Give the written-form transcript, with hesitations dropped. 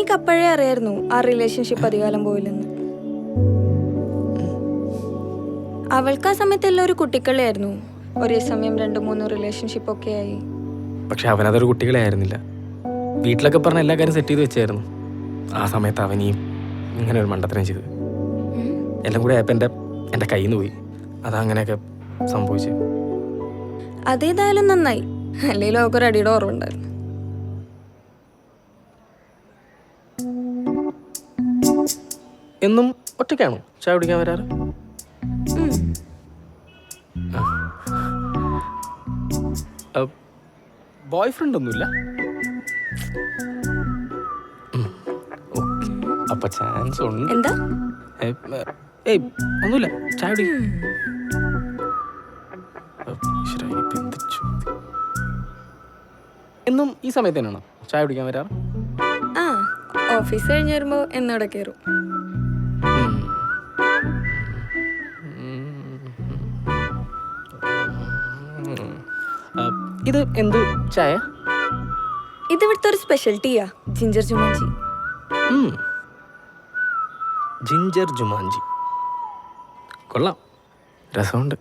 എനിക്ക് അപ്പോഴേ അറിയായിരുന്നു ആ റിലേഷൻഷിപ്പ് അധികാലം പോയില്ലെന്ന്. അവൾക്ക് ആ സമയത്ത് എല്ലാം ഒരു കുട്ടിക്കളിയായിരുന്നു. ഒരേ സമയം 2-3 റിലേഷൻഷിപ്പ് ഒക്കെ ആയി. പക്ഷെ അവനതൊരു കുട്ടികളെ ആയിരുന്നില്ല. വീട്ടിലൊക്കെ പറഞ്ഞ എല്ലാ കാര്യം സെറ്റ് ചെയ്ത് വെച്ചായിരുന്നു. ആ സമയത്ത് അവനീ ഇങ്ങനെ ഒരു മണ്ടത്തരം ചെയ്ത് എല്ലാം കൂടെ ആയപ്പോൾ എൻ്റെ കയ്യിൽ നിന്ന് പോയി. അതാ അങ്ങനെയൊക്കെ സംഭവിച്ചു. അതേതായാലും നന്നായി, അല്ലെങ്കിൽ അവൾക്കൊരു അടിയുടെ ഓർമ്മയുണ്ടായിരുന്നു. എന്നും ഒറ്റയ്ക്കാണോ ചായ കുടിക്കാൻ വരാറ്? ബോയ് ഫ്രണ്ട് ഒന്നുമില്ല? അപ്പൊ ചാൻസ് ഉണ്ട്. എന്താ? ഏയ് ഒന്നുമില്ല, ചായ കുടി. എന്നും ഈ സമയത്ത് തന്നെയാണോ ചായ കുടിക്കാൻ വരാറ്? ആ, ഓഫീസ് കഴിഞ്ഞ് വരുമ്പോ എന്നോടെ കയറും. ഇത് എന്ത് ചായ? ഇത് ഇവിടുത്തെ ഒരു സ്പെഷ്യൽ ടീയാ, ജിഞ്ചർ ജുമാഞ്ചി. ജിഞ്ചർ ജുമാഞ്ചി കൊള്ളാം, രസമുണ്ട്.